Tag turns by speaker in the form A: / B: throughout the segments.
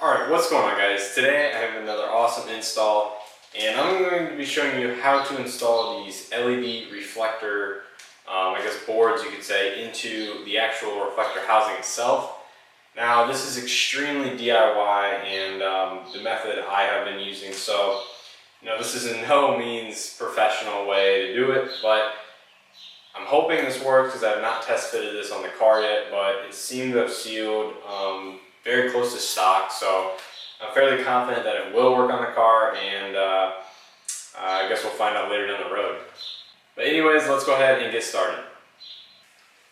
A: Alright, what's going on guys? Today I have another awesome install and I'm going to be showing you how to install these LED reflector, boards you could say, into the actual reflector housing itself. Now this is extremely DIY and the method I have been using, so this is in no means professional way to do it, but I'm hoping this works because I have not test fitted this on the car yet, but it seemed to have sealed very close to stock, so I'm fairly confident that it will work on the car, and I guess we'll find out later down the road. But anyways, let's go ahead and get started.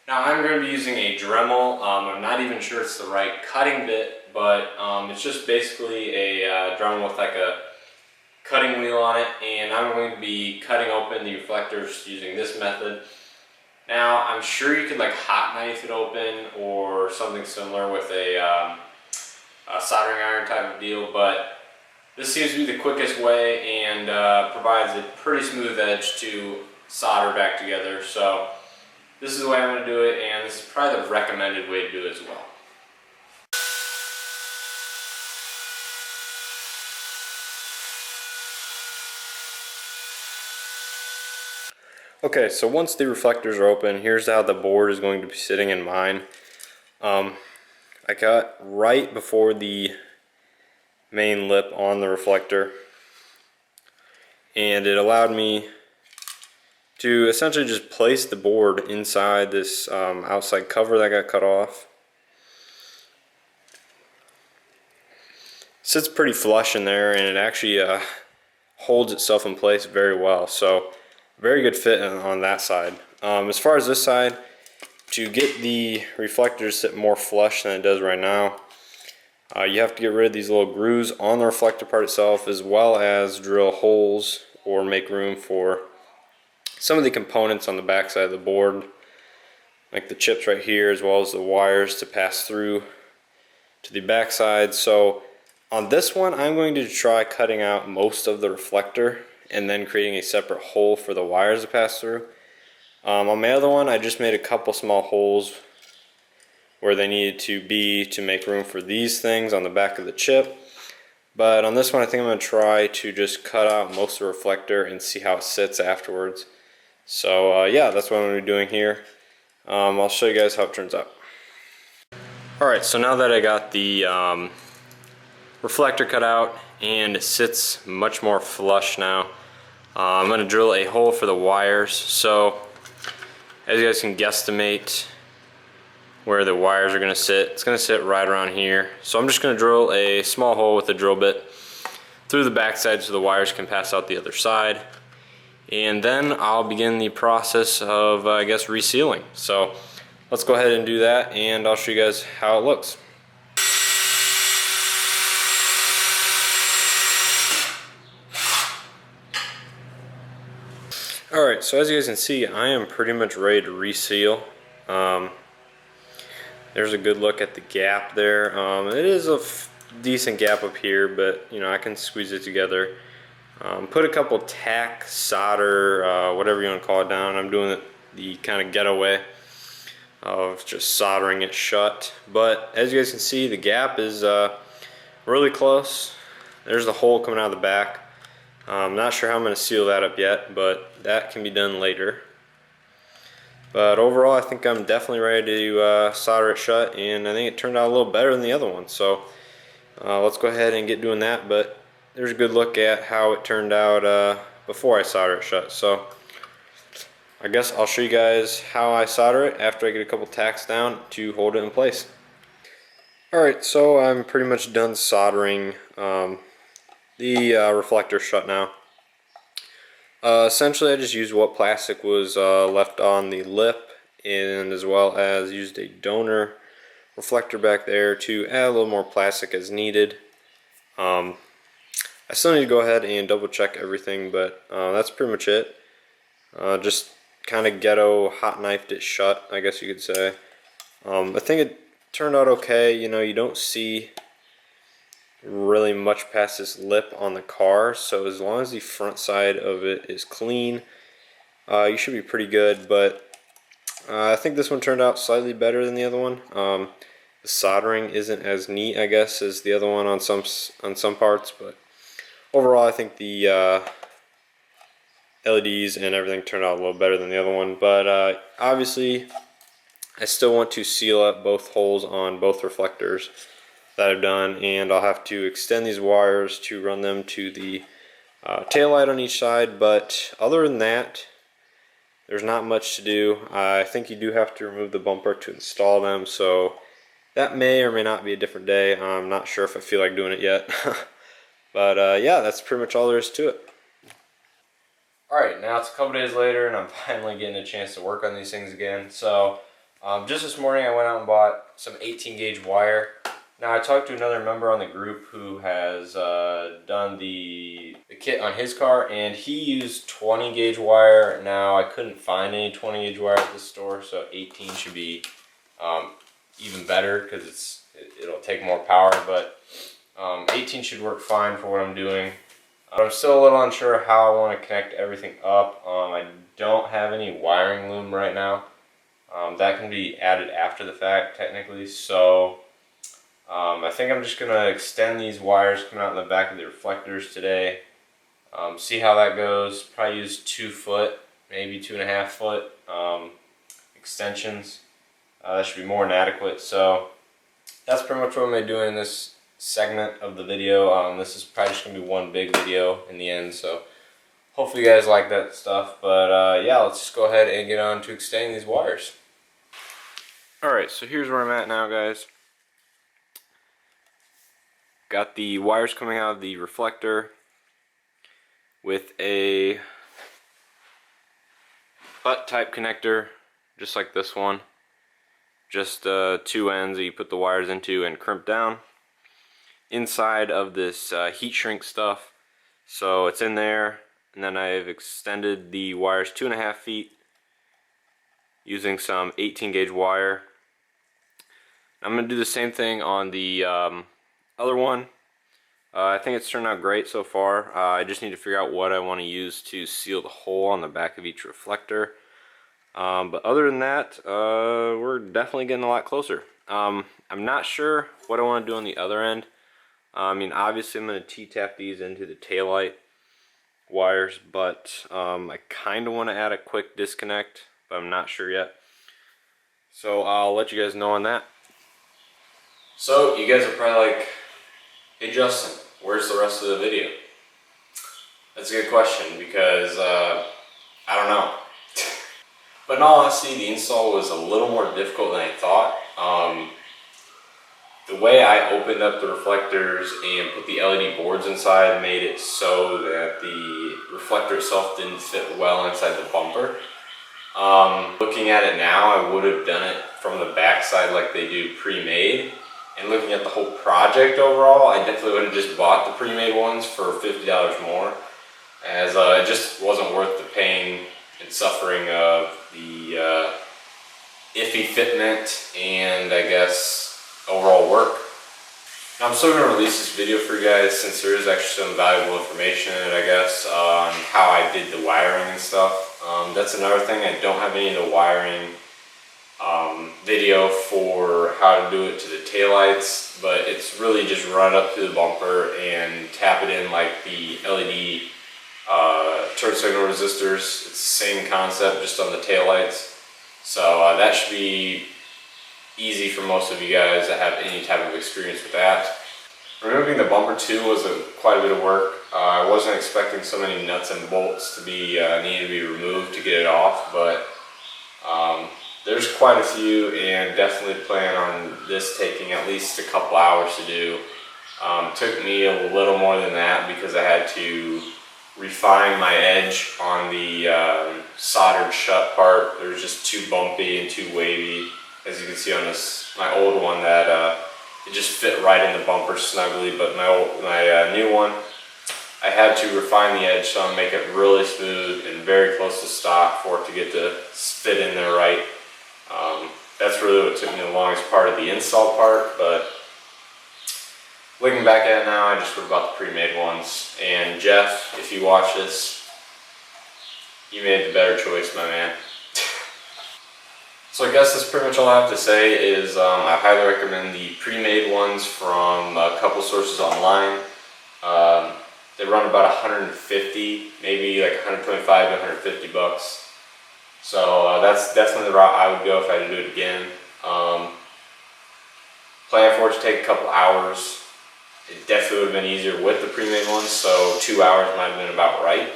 A: Now I'm going to be using a Dremel. I'm not even sure it's the right cutting bit, but it's just basically a Dremel with like a cutting wheel on it, and I'm going to be cutting open the reflectors using this method. Now, I'm sure you could like hot knife it open or something similar with a soldering iron type of deal, but this seems to be the quickest way and provides a pretty smooth edge to solder back together. So this is the way I'm going to do it, and this is probably the recommended way to do it as well. Okay, so once the reflectors are open, here's how the board is going to be sitting in mine. I got right before the main lip on the reflector, and it allowed me to essentially just place the board inside this outside cover that got cut off. It sits pretty flush in there, and it actually holds itself in place very well. So very good fit on that side. As far as this side, to get the reflector to sit more flush than it does right now, you have to get rid of these little grooves on the reflector part itself, as well as drill holes or make room for some of the components on the back side of the board, like the chips right here, as well as the wires to pass through to the back side. So on this one, I'm going to try cutting out most of the reflector and then creating a separate hole for the wires to pass through. On my other one, I just made a couple small holes where they needed to be to make room for these things on the back of the chip. But on this one, I think I'm going to try to just cut out most of the reflector and see how it sits afterwards. So yeah, that's what I'm going to be doing here. I'll show you guys how it turns out. Alright, so now that I got the reflector cut out and it sits much more flush now, I'm going to drill a hole for the wires. So as you guys can guesstimate where the wires are going to sit, it's going to sit right around here. So I'm just going to drill a small hole with a drill bit through the back side so the wires can pass out the other side. And then I'll begin the process of resealing. So let's go ahead and do that, and I'll show you guys how it looks. Alright, so as you guys can see, I am pretty much ready to reseal. There's a good look at the gap there. It is a decent gap up here, but I can squeeze it together. Put a couple tack, solder, whatever you want to call it, down. I'm doing it the kind of ghetto way of just soldering it shut. But as you guys can see, the gap is really close. There's the hole coming out of the back. I'm not sure how I'm going to seal that up yet, but that can be done later. But overall, I think I'm definitely ready to solder it shut, and I think it turned out a little better than the other one. So let's go ahead and get doing that. But there's a good look at how it turned out before I solder it shut. So I guess I'll show you guys how I solder it after I get a couple tacks down to hold it in place. Alright, so I'm pretty much done soldering the reflector shut now. Essentially, I just used what plastic was left on the lip, and as well as used a donor reflector back there to add a little more plastic as needed. I still need to go ahead and double check everything, but that's pretty much it. Just kind of ghetto hot knifed it shut, I guess you could say. I think it turned out okay. You don't see really much past this lip on the car, so as long as the front side of it is clean, you should be pretty good. But I think this one turned out slightly better than the other one. the soldering isn't as neat, I guess, as the other one on some parts, but overall I think the LEDs and everything turned out a little better than the other one. But obviously I still want to seal up both holes on both reflectors that I've done, and I'll have to extend these wires to run them to the tail light on each side. But other than that, there's not much to do. I think you do have to remove the bumper to install them, so that may or may not be a different day. I'm not sure if I feel like doing it yet. But yeah, that's pretty much all there is to it. Alright, now it's a couple days later and I'm finally getting a chance to work on these things again. So just this morning I went out and bought some 18 gauge wire. Now I talked to another member on the group who has done the kit on his car, and he used 20 gauge wire. Now I couldn't find any 20 gauge wire at the store, so 18 should be even better because it'll take more power, but 18 should work fine for what I'm doing. I'm still a little unsure how I want to connect everything up. I don't have any wiring loom right now. That can be added after the fact technically, so I think I'm just going to extend these wires coming out in the back of the reflectors today. See how that goes. Probably use 2 foot, maybe 2.5 foot extensions. That should be more than adequate. So that's pretty much what I'm going to be doing in this segment of the video. This is probably just going to be one big video in the end, so hopefully you guys like that stuff. But yeah, let's just go ahead and get on to extending these wires. Alright, so here's where I'm at now, guys. Got the wires coming out of the reflector with a butt type connector, just like this one. Just 2 ends that you put the wires into and crimp down inside of this heat shrink stuff. So it's in there, and then I've extended the wires 2.5 feet using some 18 gauge wire. I'm going to do the same thing on the other one. I think it's turned out great so far. I just need to figure out what I want to use to seal the hole on the back of each reflector. But other than that, we're definitely getting a lot closer. I'm not sure what I want to do on the other end. I mean, obviously I'm going to T-tap these into the taillight wires, but I kind of want to add a quick disconnect, but I'm not sure yet. So I'll let you guys know on that. So you guys are probably like, hey Justin, where's the rest of the video? That's a good question, because I don't know. But in all honesty, the install was a little more difficult than I thought. The way I opened up the reflectors and put the LED boards inside made it so that the reflector itself didn't fit well inside the bumper. Looking at it now, I would have done it from the back side like they do pre-made. And looking at the whole project overall, I definitely would have just bought the pre-made ones for $50 more, as it just wasn't worth the pain and suffering of the iffy fitment and I guess overall work. Now, I'm still going to release this video for you guys, since there is actually some valuable information in it, I guess, on how I did the wiring and stuff. That's another thing, I don't have any of the wiring video for how to do it to the taillights, but it's really just run up to the bumper and tap it in like the LED turn signal resistors. It's the same concept, just on the taillights. So that should be easy for most of you guys that have any type of experience with that. Removing the bumper too was quite a bit of work. I wasn't expecting so many nuts and bolts to be needed to be removed to get it off, but there's quite a few, and definitely plan on this taking at least a couple hours to do. Took me a little more than that because I had to refine my edge on the soldered shut part. It was just too bumpy and too wavy, as you can see on this my old one, that it just fit right in the bumper snugly. But my new one, I had to refine the edge some, make it really smooth and very close to stock for it to get to fit in there right. That's really what took me the longest part of the install part, but looking back at it now, I just would have bought the pre-made ones. And Jeff, if you watch this, you made the better choice, my man. So I guess that's pretty much all I have to say is I highly recommend the pre-made ones from a couple sources online. They run about 150, maybe like 125 to 150 bucks. So that's definitely the route I would go if I had to do it again. Plan for it to take a couple hours. It definitely would have been easier with the pre-made ones, so 2 hours might have been about right.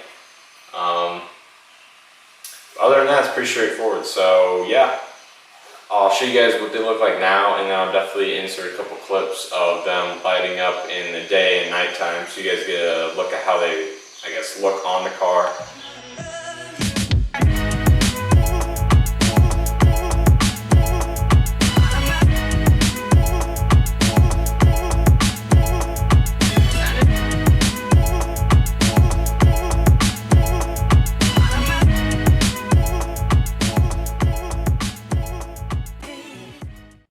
A: Other than that, it's pretty straightforward. So yeah, I'll show you guys what they look like now, and then I'll definitely insert a couple clips of them lighting up in the day and nighttime, so you guys get a look at how they, I guess, look on the car.